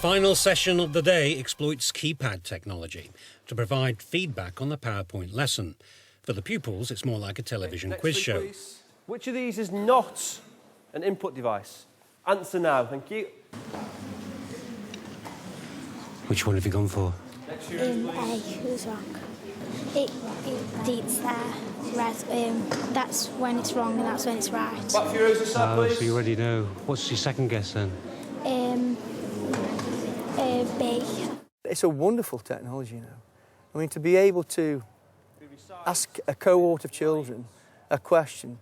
final session of the day exploits keypad technology to provide feedback on the PowerPoint lesson. For the pupils, it's more like a television quiz show. Please. Which of these is not an input device? Answer now, thank you. Which one have you gone for? A, who's wrong? It's there. Right, that's when it's wrong and that's when it's right. Back for your Rosa side, please. So you already know. What's your second guess then? B. It's a wonderful technology now. I mean, to be able to ask a cohort of children a question,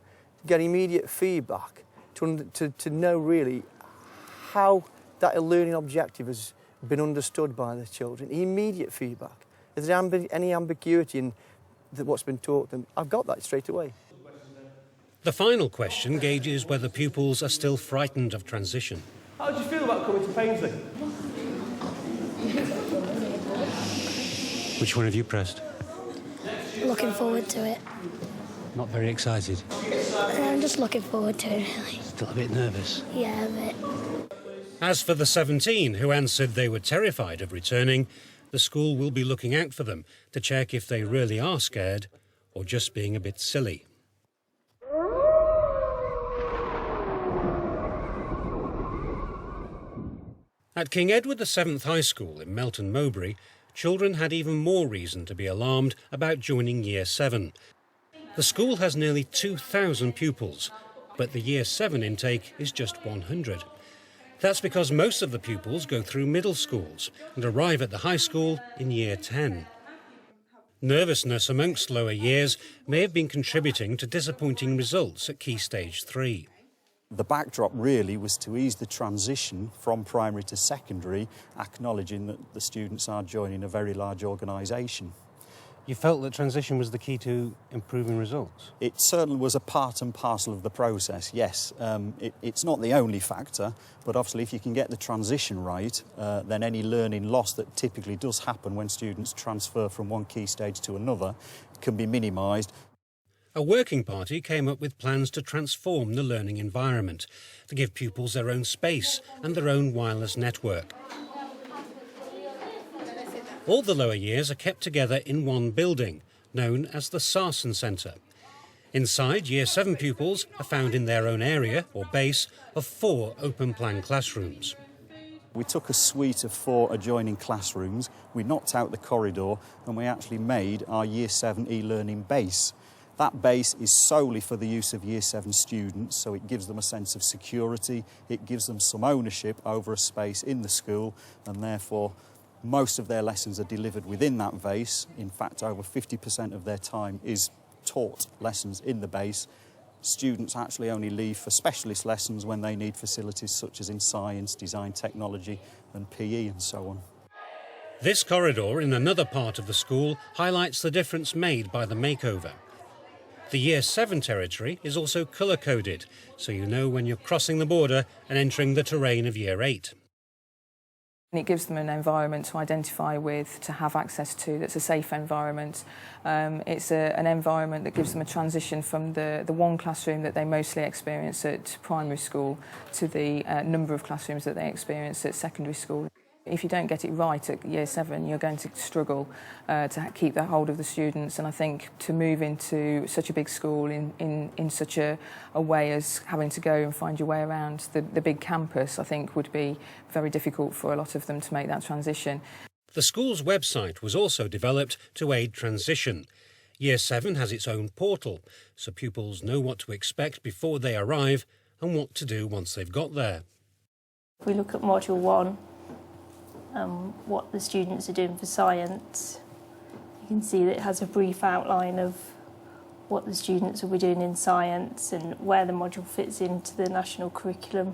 get immediate feedback, to know really how that learning objective has been understood by the children, immediate feedback. If there's any ambiguity in what's been taught them, I've got that straight away. The final question gauges whether pupils are still frightened of transition. How do you feel about coming to Paisley? Which one have you pressed? Looking forward to it. Not very excited. I'm just looking forward to it, really. Still a bit nervous. Yeah, a bit. As for the 17 who answered they were terrified of returning, the school will be looking out for them to check if they really are scared or just being a bit silly. At King Edward VII High School in Melton Mowbray, children had even more reason to be alarmed about joining Year 7. The school has nearly 2,000 pupils, but the Year 7 intake is just 100. That's because most of the pupils go through middle schools and arrive at the high school in Year 10. Nervousness amongst lower years may have been contributing to disappointing results at Key Stage 3. The backdrop really was to ease the transition from primary to secondary, acknowledging that the students are joining a very large organisation. You felt that transition was the key to improving results? It certainly was a part and parcel of the process, yes. It's not the only factor, but obviously if you can get the transition right, then any learning loss that typically does happen when students transfer from one key stage to another can be minimised. A working party came up with plans to transform the learning environment, to give pupils their own space and their own wireless network. All the lower years are kept together in one building, known as the Sarson Centre. Inside, Year 7 pupils are found in their own area, or base, of 4 open-plan classrooms. We took a suite of 4 adjoining classrooms, we knocked out the corridor, and we actually made our Year 7 e-learning base. That base is solely for the use of Year 7 students, so it gives them a sense of security, it gives them some ownership over a space in the school, and therefore most of their lessons are delivered within that base. In fact, over 50% of their time is taught lessons in the base. Students actually only leave for specialist lessons when they need facilities such as in science, design, technology and PE and so on. This corridor in another part of the school highlights the difference made by the makeover. The Year 7 territory is also colour-coded, so you know when you're crossing the border and entering the terrain of Year 8. It gives them an environment to identify with, to have access to, that's a safe environment. It's an environment that gives them a transition from the one classroom that they mostly experience at primary school to the number of classrooms that they experience at secondary school. If you don't get it right at Year 7, you're going to struggle to keep that hold of the students, and I think to move into such a big school in such a way as having to go and find your way around the big campus, I think would be very difficult for a lot of them to make that transition. The school's website was also developed to aid transition. Year 7 has its own portal, so pupils know what to expect before they arrive and what to do once they've got there. If we look at Module 1, what the students are doing for science, you can see that it has a brief outline of what the students will be doing in science and where the module fits into the national curriculum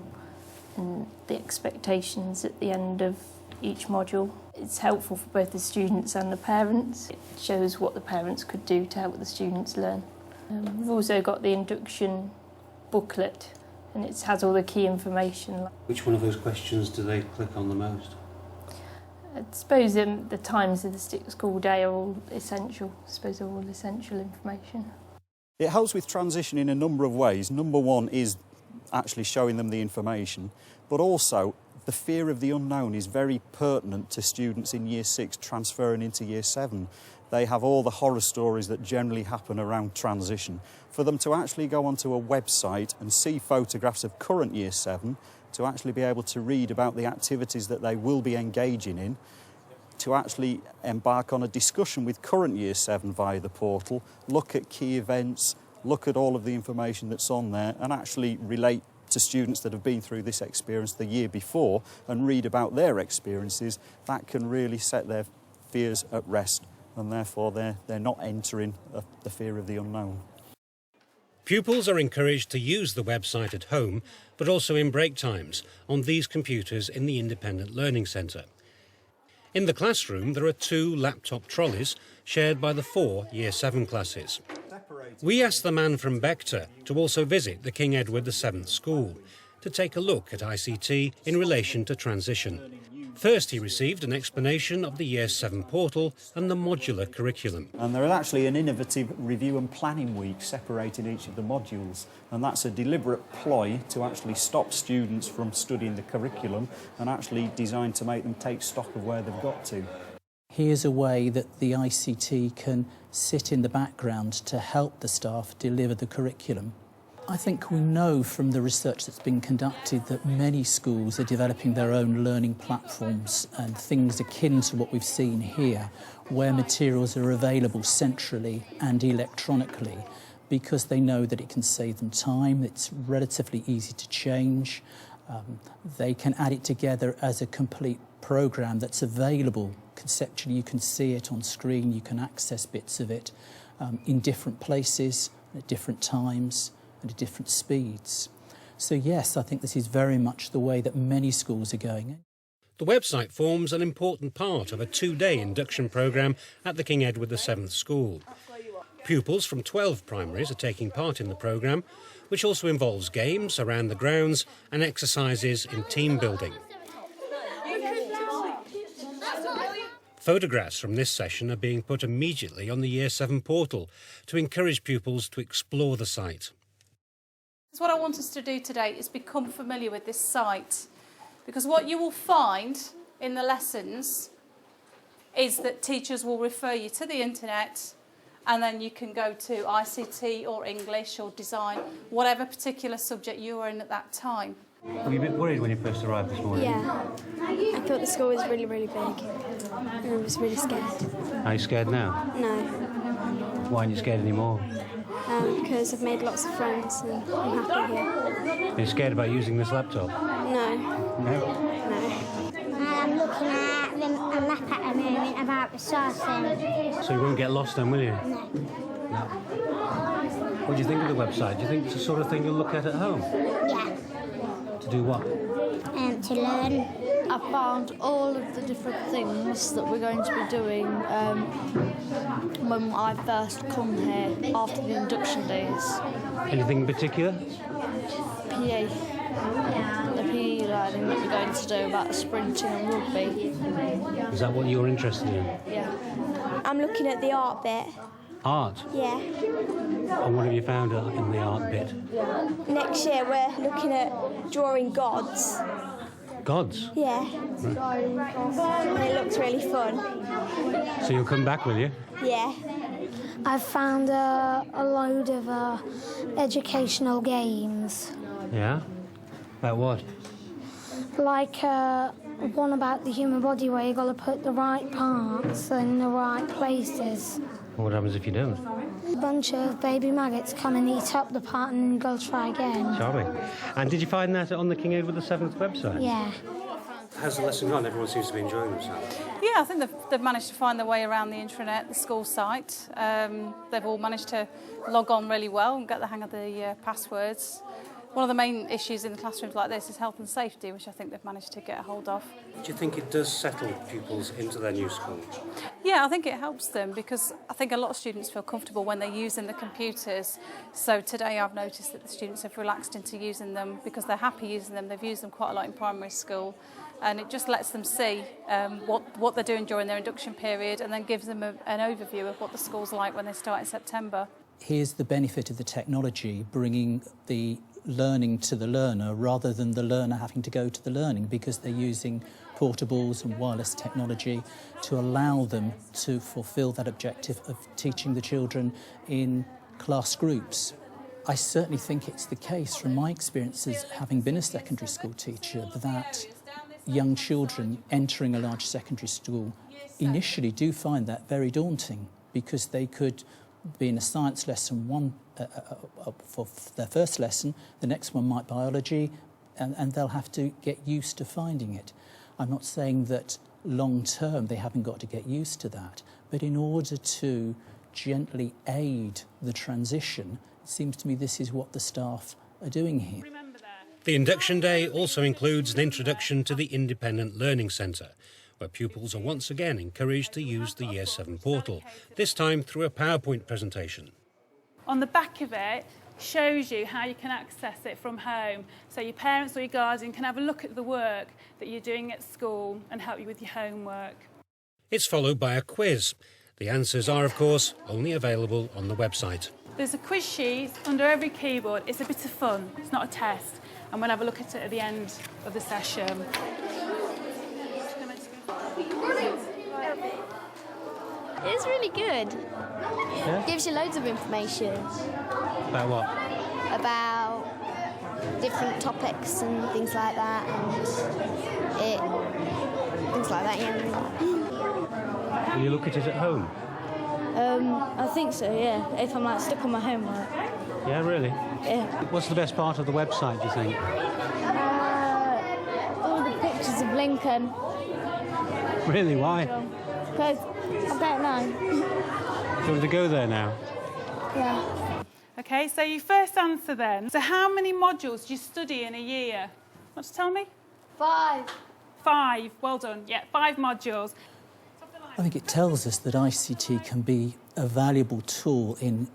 and the expectations at the end of each module. It's helpful for both the students and the parents. It shows what the parents could do to help the students learn. We've also got the induction booklet, and it has all the key information. Which one of those questions do they click on the most? I suppose the times of the school day are all essential. I suppose they're all essential information. It helps with transition in a number of ways. Number one is actually showing them the information, but also the fear of the unknown is very pertinent to students in Year 6 transferring into Year 7. They have all the horror stories that generally happen around transition. For them to actually go onto a website and see photographs of current Year 7, to actually be able to read about the activities that they will be engaging in, to actually embark on a discussion with current Year 7 via the portal, look at key events, look at all of the information that's on there and actually relate to students that have been through this experience the year before and read about their experiences, that can really set their fears at rest and therefore they're not entering the fear of the unknown. Pupils are encouraged to use the website at home, but also in break times on these computers in the Independent Learning Centre. In the classroom, there are 2 laptop trolleys shared by the 4 Year 7 classes. We asked the man from Bechter to also visit the King Edward VII School to take a look at ICT in relation to transition. First, he received an explanation of the Year 7 portal and the modular curriculum. And there is actually an innovative review and planning week separating each of the modules, and that's a deliberate ploy to actually stop students from studying the curriculum and actually designed to make them take stock of where they've got to. Here's a way that the ICT can sit in the background to help the staff deliver the curriculum. I think we know from the research that's been conducted that many schools are developing their own learning platforms and things akin to what we've seen here, where materials are available centrally and electronically because they know that it can save them time, it's relatively easy to change, they can add it together as a complete programme that's available. Conceptually, you can see it on screen, you can access bits of it in different places, at different times, and at different speeds. So yes, I think this is very much the way that many schools are going. The website forms an important part of a 2-day induction programme at the King Edward VII School. Pupils from 12 primaries are taking part in the programme, which also involves games around the grounds and exercises in team building. Photographs from this session are being put immediately on the Year 7 portal to encourage pupils to explore the site. So what I want us to do today is become familiar with this site, because what you will find in the lessons is that teachers will refer you to the internet and then you can go to ICT or English or design, whatever particular subject you are in at that time. Were you a bit worried when you first arrived this morning? Yeah. I thought the school was really, really big and I was really scared. Are you scared now? No, Why aren't you scared anymore? because I've made lots of friends and I'm happy here. Are you scared about using this laptop? No. No? I'm looking at a map at the moment about the sourcing. So you won't get lost then, will you? No. What do you think of the website? Do you think it's the sort of thing you'll look at home? Yeah. To do what? To learn. I found all of the different things that we're going to be doing when I first come here after the induction days. Anything in particular? PE. The PE learning that we're going to do about sprinting and rugby. Is that what you're interested in? Yeah. I'm looking at the art bit. Art? Yeah. And what have you found in the art bit? Next year we're looking at drawing gods. Gods? Yeah. And it looks really fun. So you'll come back, will you? Yeah. I've found a load of educational games. Yeah? About what? Like one about the human body where you've got to put the right parts in the right places. What happens if you don't? A bunch of baby maggots come and eat up the part and you've got to try again. Charming. And did you find that on the King Edward VII website? Yeah. How's the lesson gone? Everyone seems to be enjoying themselves. Yeah, I think they've managed to find their way around the intranet, the school site. They've all managed to log on really well and get the hang of the passwords. One of the main issues in the classrooms like this is health and safety, which I think they've managed to get a hold of. Do you think it does settle pupils into their new school? Yeah, I think it helps them because I think a lot of students feel comfortable when they're using the computers. So today I've noticed that the students have relaxed into using them because they're happy using them. They've used them quite a lot in primary school. And it just lets them see what they're doing during their induction period and then gives them an overview of what the school's like when they start in September. Here's the benefit of the technology, bringing the learning to the learner rather than the learner having to go to the learning, because they're using portables and wireless technology to allow them to fulfil that objective of teaching the children in class groups. I certainly think it's the case from my experiences having been a secondary school teacher that young children entering a large secondary school initially do find that very daunting, because they could be in a science lesson for their first lesson, the next one might be biology, and they'll have to get used to finding it. I'm not saying that long term they haven't got to get used to that, but in order to gently aid the transition, it seems to me this is what the staff are doing here. The induction day also includes an introduction to the Independent Learning Centre, where pupils are once again encouraged to use the Year 7 portal, this time through a PowerPoint presentation. On the back of it shows you how you can access it from home, so your parents or your guardian can have a look at the work that you're doing at school and help you with your homework. It's followed by a quiz. The answers are, of course, only available on the website. There's a quiz sheet under every keyboard. It's a bit of fun, it's not a test, and we'll have a look at it at the end of the session. It's really good. Yeah? Gives you loads of information. About what? About different topics and things like that, things like that, yeah. Will you look at it at home? I think so, yeah, if I'm like stuck on my homework. Yeah, really? Yeah. What's the best part of the website, do you think? All the pictures of Lincoln. Really, why? Because I don't know. Do you want to go there now? Yeah. OK, so your first answer then. So how many modules do you study in a year? Want to tell me? 5. 5, well done. Yeah, 5 modules. I think it tells us that ICT can be a valuable tool in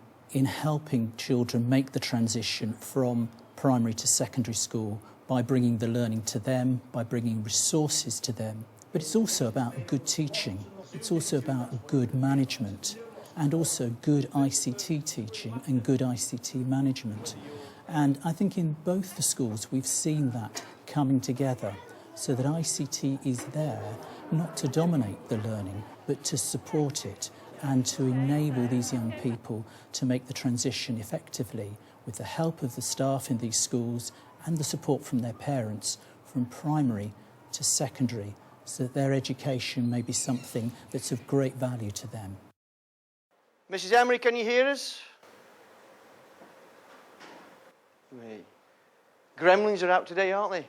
helping children make the transition from primary to secondary school by bringing the learning to them, by bringing resources to them. But it's also about good teaching. It's also about good management, and also good ICT teaching and good ICT management. And I think in both the schools we've seen that coming together, so that ICT is there not to dominate the learning, but to support it and to enable these young people to make the transition effectively with the help of the staff in these schools and the support from their parents from primary to secondary, so that their education may be something that's of great value to them. Mrs. Emery, can you hear us? Wait. Gremlins are out today, aren't they?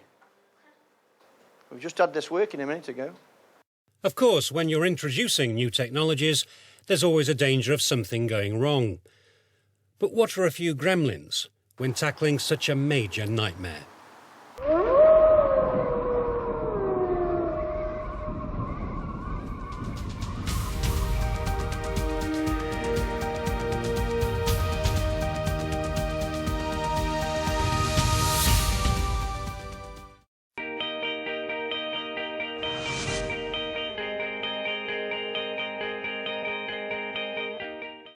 We've just had this working a minute ago. Of course, when you're introducing new technologies, there's always a danger of something going wrong. But what are a few gremlins when tackling such a major nightmare?